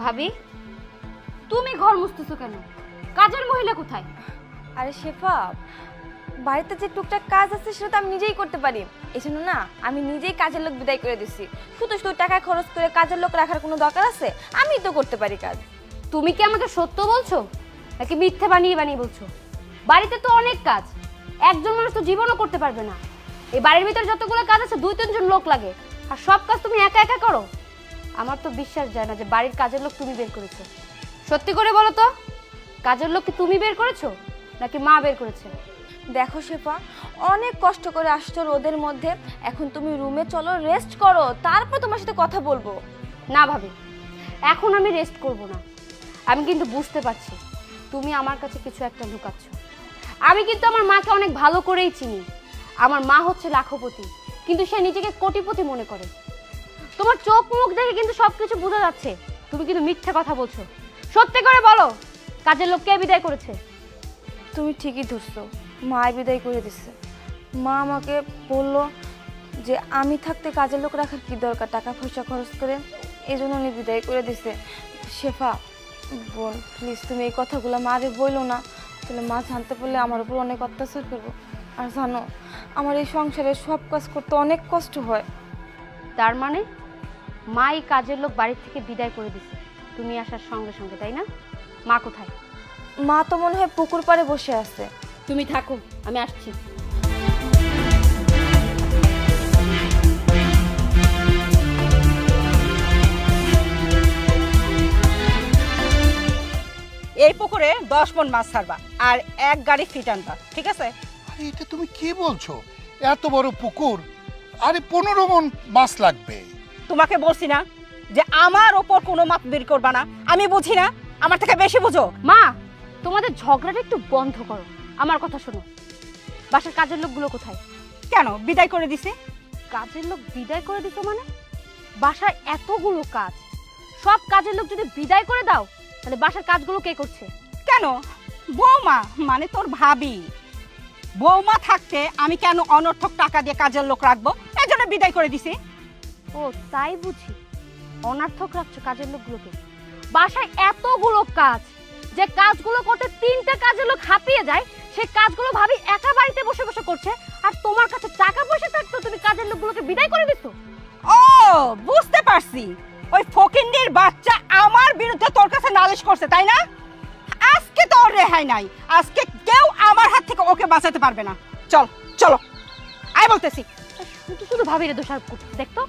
ভাবি, তুমি ঘর মুছতেছো কেন? কাজের মহিলা কোথায়? আরে শেফা, বাড়িতে যে টুকটাক কাজ আছে সেটা তো আমি নিজেই করতে পারি। এজন্য না আমি নিজেই কাজের লোক বিদায় করে দিচ্ছি। শুধু শুধু টাকা খরচ করে কাজের লোক রাখার কোনো দরকার আছে? আমি তো করতে পারি কাজ। তুমি কি আমাকে সত্য বলছো নাকি মিথ্যে বানিয়ে বানিয়ে বলছো? বাড়িতে তো অনেক কাজ, একজন মানুষ তো জীবনও করতে পারবে না। এই বাড়ির ভিতরে যতগুলো কাজ আছে 2-3 জন লোক লাগে, আর সব কাজ তুমি একা একা করো। আমার তো বিশ্বাস যায় না যে বাড়ির কাজের লোক তুমি বের করেছো। সত্যি করে বলো তো, কাজের লোক কি তুমি বের করেছো নাকি মা বের করেছে? দেখো শেফা, অনেক কষ্ট করে আসছো রোদের মধ্যে, এখন তুমি রুমে চলো, রেস্ট করো, তারপর তোমার সাথে কথা বলবো। না ভাবি, এখন আমি রেস্ট করব না। আমি কিন্তু বুঝতে পারছি তুমি আমার কাছে কিছু একটা লুকাচ্ছ। আমি কিন্তু আমার মাকে অনেক ভালো করেই চিনি। আমার মা হচ্ছে লাখপতি, কিন্তু সে নিজেকে কোটিপতি মনে করে। তোমার চোখ মুখ দেখে কিন্তু সবকিছু বোঝা যাচ্ছে তুমি কিন্তু মিথ্যে কথা বলছো। সত্যি করে বলো, কাজের লোক কে বিদায় করেছে? তুমি ঠিকই ধরছো, মা বিদায় করে দিচ্ছে। মা আমাকে বললো যে আমি থাকতে কাজের লোক রাখার কি দরকার, টাকা পয়সা খরচ করে, এই জন্য উনি বিদায় করে দিছে। শেফা বোন, প্লিজ তুমি এই কথাগুলো মারে বইলো না, তাহলে মা জানতে পারলে আমার উপর অনেক অত্যাচার করবো। আর জানো, আমার এই সংসারে সব কাজ করতে অনেক কষ্ট হয়। তার মানে মা এই কাজের লোক বাড়ি থেকে বিদায় করে দিছে তুমি আসার সঙ্গে সঙ্গে, তাই না? মা কোথায়? মা তো মনে হয় পুকুর পাড়ে বসে আছে। তুমি থাকো, আমি আসছি। এই পুকুরে 10 মণ মাছ ছাড়বা আর 1 গাড়ি ফিট আনবা, ঠিক আছে? আরে এটা তুমি কি বলছো? এত বড় পুকুর, আরে 15 মণ মাছ লাগবে। তোমাকে বলছি না যে আমার ওপর কোনো মাপ বের করবা না? আমি বুঝি না? আমার থেকে বেশি বুঝো? মা, তোমাদের ঝগড়াটা একটু বন্ধ করো, আমার কথা শোনো। বাসার কাজের লোকগুলো কোথায়? কেন বিদায় করে দিছে? কাজের লোক বিদায় করে দিছো মানে? বাসার এতগুলো কাজ, সব কাজের লোক যদি বিদায় করে দাও তাহলে বাসার কাজগুলো কে করছে? কেন? বৌমা মানে তোর ভাবি। বৌমা থাকতে আমি কেন অনর্থক টাকা দিয়ে কাজের লোক রাখবো? এজন্য বিদায় করে দিছি। ও তাই বুঝি, অনার্থক রাখছো কাজের লোকগুলোকে। বাসায় এতগুলো কাজ, যে কাজগুলো করতে 3টা কাজের লোক হাঁপিয়ে যায়, সেই কাজগুলো ভাবি একা বাড়িতে বসে বসে করছে, আর তোমার কাছে টাকা পয়সা থাকতো তুমি কাজের লোকগুলোকে বিদায় করে দিছো। ও বুঝতে পারছি, ওই ফকিন্ডির বাচ্চা আমার বিরুদ্ধে তোর কাছে নালিশ করছে, তাই না? আজকে তোর রেহাই নাই, আজকে কেউ আমার হাত থেকে ওকে বাঁচাতে পারবে না। চল চলো, আয় বলতেছি। শুধু শুধু ভাবিরে দোষারোপ করতে দেখতো।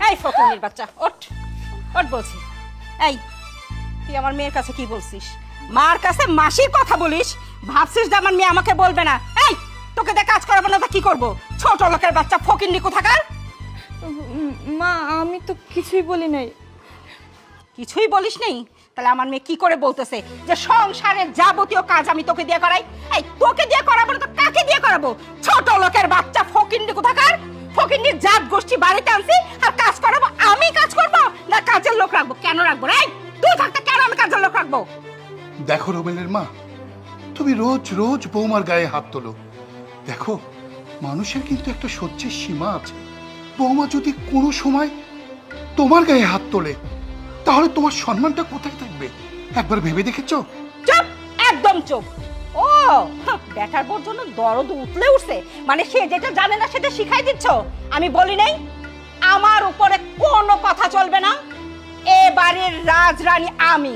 এই ফকিন্ডির বাচ্চা, ওঠ ওঠ বলছি। এই তুই আমার মেয়ের কাছে কি বলছিস? মার কাছে মাসির কথা বলিস, ভাবছিস যে আমার মেয়ে আমাকে বলবে না? এই তোকে দিয়ে কাজ করাবো না তা কি করবো? ছোট লোকের বাচ্চা ফকিন্ডি কোথাকার। মা আমি তো কিছুই বলি নাই। কিছুই বলিস নেই? তাহলে আমার মেয়ে কি করে বলতেছে যে সংসারের যাবতীয় কাজ আমি তোকে দিয়ে করাই? এই তোকে দিয়ে করাবো না তো কাকে দিয়ে করাবো? ছোট লোকের বাচ্চা ফকিন্ডি কোথাকার। ফকিন্ডির জাত গোষ্ঠী বাড়িতে আনছি আর কাজ করাবো? আমি কাজ করবো না কাজের লোক রাখবো? কেন রাখবো? এই তুই থাকতে কেন আমি কাজের লোক রাখবো? দেখো রোমেলের মা, তুমি রোজ রোজ বৌমার গায়ে হাত তোলো। দেখো, মানুষের কিন্তু একটা সহ্যের সীমা আছে। বৌমা যদি কোনো সময় তোমার গায়ে হাত তোলে তাহলে তোমার সম্মানটা কোথায় থাকবে? একবার ভেবে দেখেছো? চুপ, একদম চুপ। ও ব্যাটার বোর জন্য দরদ উঠলে উঠছে, মানে সে যেটা জানে না সেটা শিখাই দিচ্ছ। আমি বলি নাই আমার উপরে কোনো কথা চলবে না? এ বাড়ির রাজরানী আমি,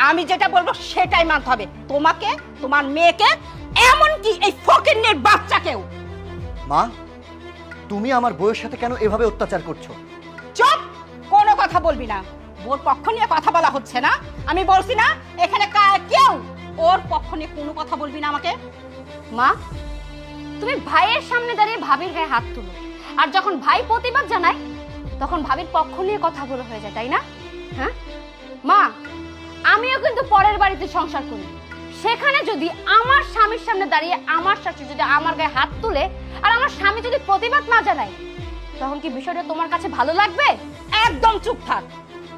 আমি যেটা বলবো সেটাই মানতে হবে তোমাকে, তোমার মেয়েকে, এমনকি এই ফকিন্নির বাচ্চাকেও। মা, তুমি আমার বউয়ের সাথে কেন এভাবে অত্যাচার করছো? চুপ, কোনো কথা বলবি না। ওর পক্ষ নিয়ে কথা বলা হচ্ছে না, আমি বলছি না এখানে কেউ ওর পক্ষ নিয়ে কোনো কথা বলবি না আমাকে। মা, তুমি ভাইয়ের সামনে দাঁড়িয়ে ভাবির গায়ে হাত তুলো, আর যখন ভাই প্রতিবাদ জানায় তখন ভাবির পক্ষ নিয়ে কথা বলা হয়ে যায়, তাই না? হ্যাঁ মা, আমিও কিন্তু পরের বাড়িতে সংসার করি, সেখানে যদি আমার স্বামীর সামনে দাঁড়িয়ে আমার শাশুড়ি যদি আমার গায়ে হাত তুলে আর আমার স্বামী যদি প্রতিবাদ না জানায়, তখন কি বিষয়টা তোমার কাছে ভালো লাগবে? একদম চুপ থাক।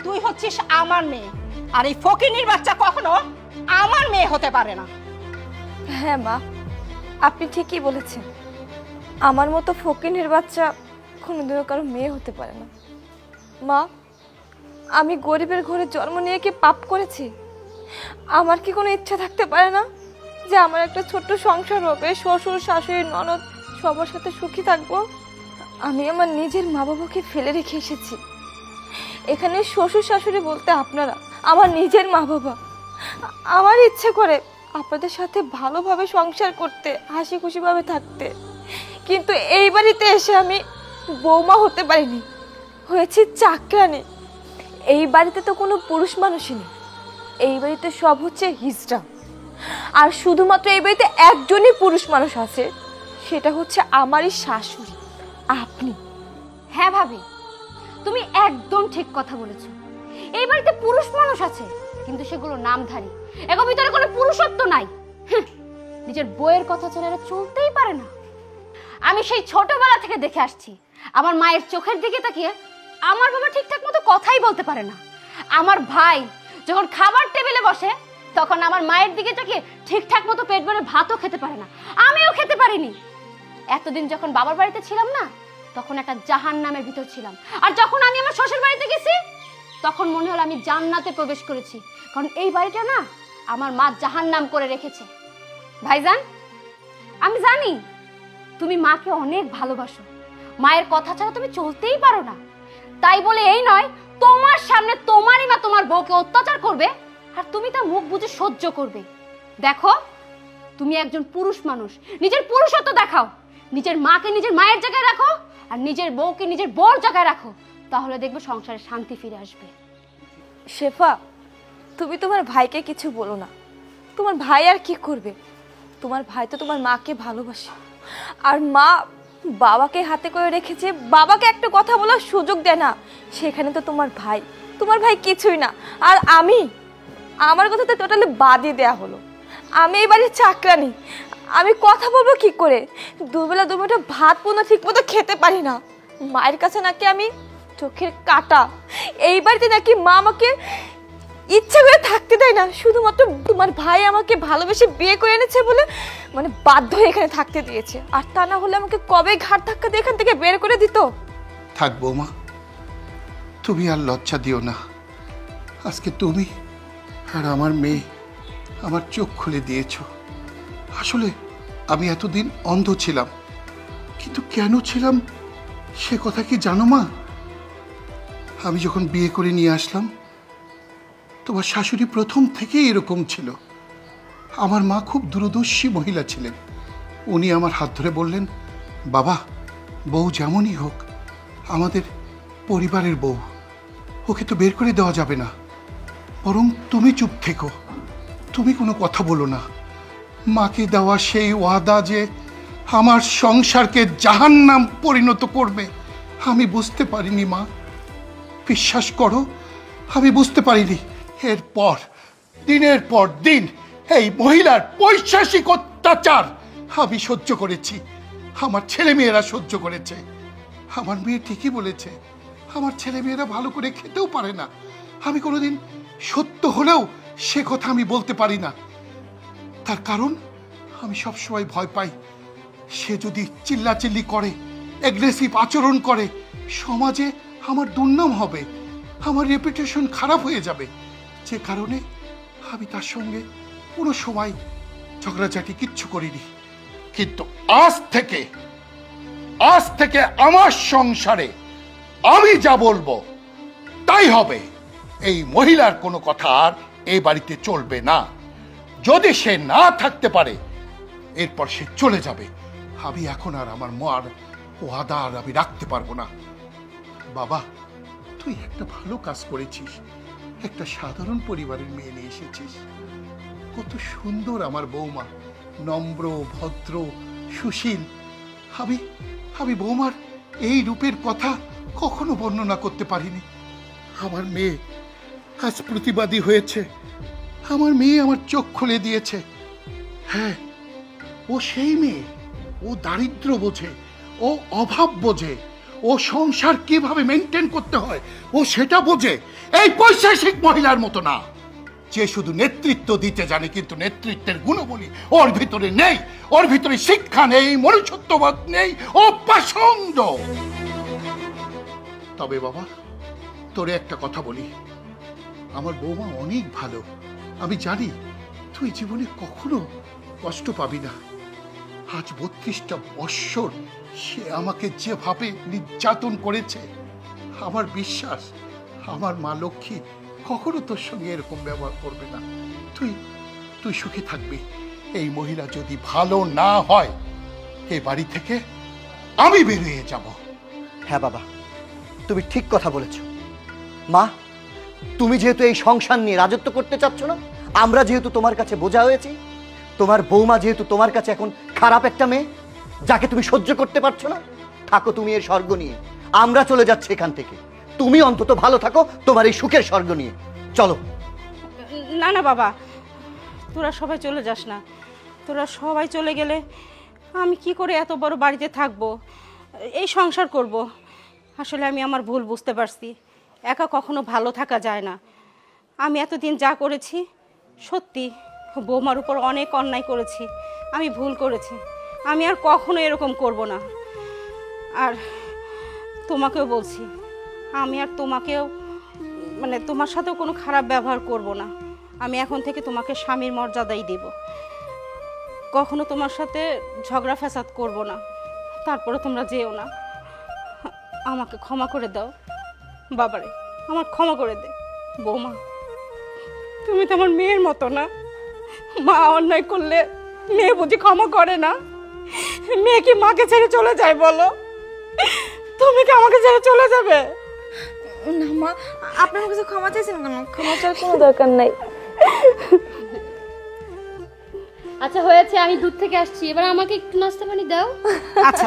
তুই হচ্ছিস আমার মেয়ে, আর এই ফকিন্নির বাচ্চা কখনো আমার মেয়ে হতে পারে না। হ্যাঁ মা, আপনি ঠিকই বলেছেন, আমার মতো ফকিনের বাচ্চা কোনোদিনও কারো মেয়ে হতে পারে না। মা, আমি গরিবের ঘরে জন্ম নিয়ে কি পাপ করেছি? আমার কি কোনো ইচ্ছা থাকতে পারে না যে আমার একটা ছোট্ট সংসার হবে, শ্বশুর শাশুড়ি ননদ সবার সাথে সুখী থাকবো? আমি আমার নিজের মা বাবাকে ফেলে রেখে এসেছি। এখানে শ্বশুর শাশুড়ি বলতে আপনারা আমার নিজের মা বাবা। আমার ইচ্ছে করে আপনাদের সাথে ভালোভাবে সংসার করতে, হাসি খুশিভাবে থাকতে, কিন্তু এই বাড়িতে এসে আমি বৌমা হতে পারিনি, হয়েছি চাকরানি। এই বাড়িতে তো কোনো পুরুষ মানুষই নেই, এই বাড়িতে সব হচ্ছে হিজড়া। আর শুধুমাত্র এই বাড়িতে একজনই পুরুষ মানুষ আছে, সেটা হচ্ছে আমারই শাশুড়ি, আপনি। হ্যাঁ ভাবি, তুমি একদম ঠিক কথা বলেছো। এই বাড়িতে পুরুষ মানুষ আছে, কিন্তু সেগুলো নামধারী, এগুলোর ভিতরে কোনো পুরুষত্ব নাই। নিজের বইয়ের কথা ছেড়ে এরা চলতেই পারে না। আমি সেই ছোটবেলা থেকে দেখে আসছি, আমার মায়ের চোখের দিকে তাকিয়ে আমার বাবা ঠিকঠাক মতো কথাই বলতে পারে না। আমার ভাই যখন খাবার টেবিলে বসে, তখন আমার মায়ের দিকে তাকিয়ে ঠিকঠাক মতো পেট ভরে ভাতও খেতে পারে না, আমিও খেতে পারিনি। এতদিন যখন বাবার বাড়িতে ছিলাম না, তখন একটা জাহান্নামের ভিতর ছিলাম। আর যখন আমি আমার শ্বশুর বাড়িতে গেছি, তখন মনে হলো আমি জান্নাতে প্রবেশ করেছি। কারণ এই বাড়িটা না আমার মা জাহান্নাম করে রেখেছে। ভাইজান, আমি জানি তুমি মাকে অনেক ভালোবাসো, মায়ের কথা ছাড়া তুমি চলতেই পারো না। তাই বলে এই নয় তোমার সামনে তোমারই মা তোমার বউকে অত্যাচার করবে আর তুমি তা মুখ বুজে সহ্য করবে। দেখো, তুমি একজন পুরুষ মানুষ, নিজের পুরুষত্ব দেখাও। নিজের মাকে নিজের মায়ের জায়গায় রাখো, আর নিজের বউকে নিজের বউর জায়গায় রাখো, তাহলে দেখবে সংসারে শান্তি ফিরে আসবে। শেফা, তুমি তোমার ভাইকে কিছু বলো না। তোমার ভাই আর কি করবে? তোমার ভাই তো তোমার মাকে ভালোবাসে, আর মা বাবাকে হাতে করে রেখেছে, বাবাকে একটা কথা বলার সুযোগ দেয় না। সেখানে তো তোমার ভাই কিছুই না। আর আমার কথা তো টোটালি বাদই দেয়া হলো। আমি এই বাড়ির চাকরানি, আমি কথা বলবো কি করে? দুবেলা দুবেলা ভাত পোনা ঠিক মতো খেতে পারি না। মায়ের কাছে নাকি আমি চোখের কাটা। এই বাড়িতে নাকি মা আমাকে ইচ্ছা করে থাকতে দেয় না, শুধুমাত্র তোমার ভাই আমাকে ভালোবেসে বিয়ে করে এনেছে বলে মানে বাধ্য হয়ে এখানে থাকতে দিয়েছে। আর তা না হলে আমাকে কবে ঘাট ধাক্কা দিয়ে এখান থেকে বের করে দিত। থাক বৌমা, তুমি আর লজ্জা দিও না। আজকে তুমি আর আমার মেয়ে আমার চোখ খুলে দিয়েছ। আসলে আমি এতদিন অন্ধ ছিলাম, কিন্তু কেন ছিলাম সে কথা কি জানো মা? আমি যখন বিয়ে করে নিয়ে আসলাম, তোমার শাশুড়ি প্রথম থেকেই এরকম ছিল। আমার মা খুব দূরদর্শী মহিলা ছিলেন। উনি আমার হাত ধরে বললেন, বাবা, বউ যেমনই হোক আমাদের পরিবারের বউ, ওকে তো বের করে দেওয়া যাবে না, বরং তুমি চুপ থেকো, তুমি কোনো কথা বলো না। মাকে দেওয়া সেই ওয়াদা যে আমার সংসারকে জাহান্নাম পরিণত করবে, আমি বুঝতে পারিনি মা, বিশ্বাস করো আমি বুঝতে পারিনি। এরপর দিনের পর দিন এই মহিলার পৈশাচিক অত্যাচার আমি সহ্য করেছি, আমার ছেলে মেয়েরা সহ্য করেছে। আমার মেয়ে ঠিকই বলেছে, আমার ছেলে মেয়েরা ভালো করে খেতেও পারে না। আমি কোনোদিন সত্য হলেও সে কথা আমি বলতে পারি না। তার কারণ আমি সবসময় ভয় পাই, সে যদি চিল্লাচিল্লি করে, অ্যাগ্রেসিভ আচরণ করে, সমাজে আমার দুর্নাম হবে, আমার রেপুটেশন খারাপ হয়ে যাবে। যে কারণে আমি তার সঙ্গে কোনো সময় ঝগড়াঝাটি কিচ্ছু করিনি। কিন্তু আজ থেকে আমার সংসারে আমি যা বলবো তাই হবে। এই মহিলার কোনো কথা আর এই বাড়িতে চলবে না। যদি সে না থাকতে পারে, এরপর সে চলে যাবে। আমি এখন আর আমার মার ওয়াদা আর আমি রাখতে পারবো না। বাবা, তুই একটা ভালো কাজ করেছিস, একটা সাধারণ পরিবারের মেয়ে নিয়ে এসেছিস। কত সুন্দর আমার বৌমা, নম্র, ভদ্র, সুশীল। আমি বৌমার এই রূপের কথা কখনো বর্ণনা করতে পারিনি। আমার মেয়ে আজ প্রতিবাদী হয়েছে, আমার মেয়ে আমার চোখ খুলে দিয়েছে। হ্যাঁ, ও সেই মেয়ে, ও দারিদ্র বোঝে, ও অভাব বোঝে, ও সংসার কিভাবে মেনটেন করতে হয় ও সেটা বোঝে। এই পৈশাচিক মহিলার মতো না। যে শুধু নেতৃত্ব দিতে জানে, কিন্তু নেতৃত্বের গুণবলী ওর ভিতরে নেই। ওর ভিতরে শিক্ষা নেই, মনুষ্যত্ববোধ নেই, ও পাষণ্ড। তবে বাবা, তোরে একটা কথা বলি, আমার বৌমা অনেক ভালো। আমি জানি তুই জীবনে কখনো কষ্ট পাবি না। আজ 32টা বৎসর সে আমাকে যেভাবে নির্যাতন করেছে, আমার বিশ্বাস আমার মা লক্ষ্মী কখনো তোর সঙ্গে এরকম ব্যবহার করবে না। তুই তুই সুখী থাকবি। এই মহিলা যদি ভালো না হয়, এই বাড়ি থেকে আমি বেরিয়ে যাব। হ্যাঁ বাবা, তুমি ঠিক কথা বলেছ। মা, তুমি যেহেতু এই সংসার নিয়ে রাজত্ব করতে চাচ্ছ না, আমরা যেহেতু তোমার কাছে বোঝা হয়েছি, তোমার বৌমা যেহেতু তোমার কাছে এখন খারাপ একটা মেয়ে যাকে তুমি সহ্য করতে পারছো না, থাকো তুমি এর স্বর্গ নিয়ে। আমরা চলে যাচ্ছি এখান থেকে। তুমি অন্তত ভালো থাকো তোমার এই সুখের স্বর্গ নিয়ে। চলো। না না বাবা, তোরা সবাই চলে যাস না। তোরা সবাই চলে গেলে আমি কি করে এত বড় বাড়িতে থাকবো, এই সংসার করব? আসলে আমি আমার ভুল বুঝতে পারছি। একা কখনো ভালো থাকা যায় না। আমি এতদিন যা করেছি, সত্যি বৌমার উপর অনেক অন্যায় করেছি, আমি ভুল করেছি। আমি আর কখনো এরকম করব না। আর তোমাকেও বলছি, আমি আর তোমাকেও মানে তোমার সাথেও কোনো খারাপ ব্যবহার করব না। আমি এখন থেকে তোমাকে স্বামীর মর্যাদাই দেব। কখনো তোমার সাথে ঝগড়া ফ্যাসাদ করব না। তারপরে তোমরা যেও না। আমাকে ক্ষমা করে দাও বাবারে, আমার ক্ষমা করে দে। বৌমা, তুমি তো আমার মেয়ের মতো না। মা অন্যায় করলে মেয়ে বুঝি ক্ষমা করে না? মেয়ে কি মাকে ছেড়ে চলে যায় বলো? তুমি কি আমাকে ছেড়ে চলে যাবে? না মা, আপনার কাছে ক্ষমা চাইছেন কেন? ক্ষমা চাওয়ার কোনো দরকার নাই। আচ্ছা হয়েছে, আমি দূর থেকে আসছি, এবার আমাকে একটু নাস্তা পানি দাও। আচ্ছা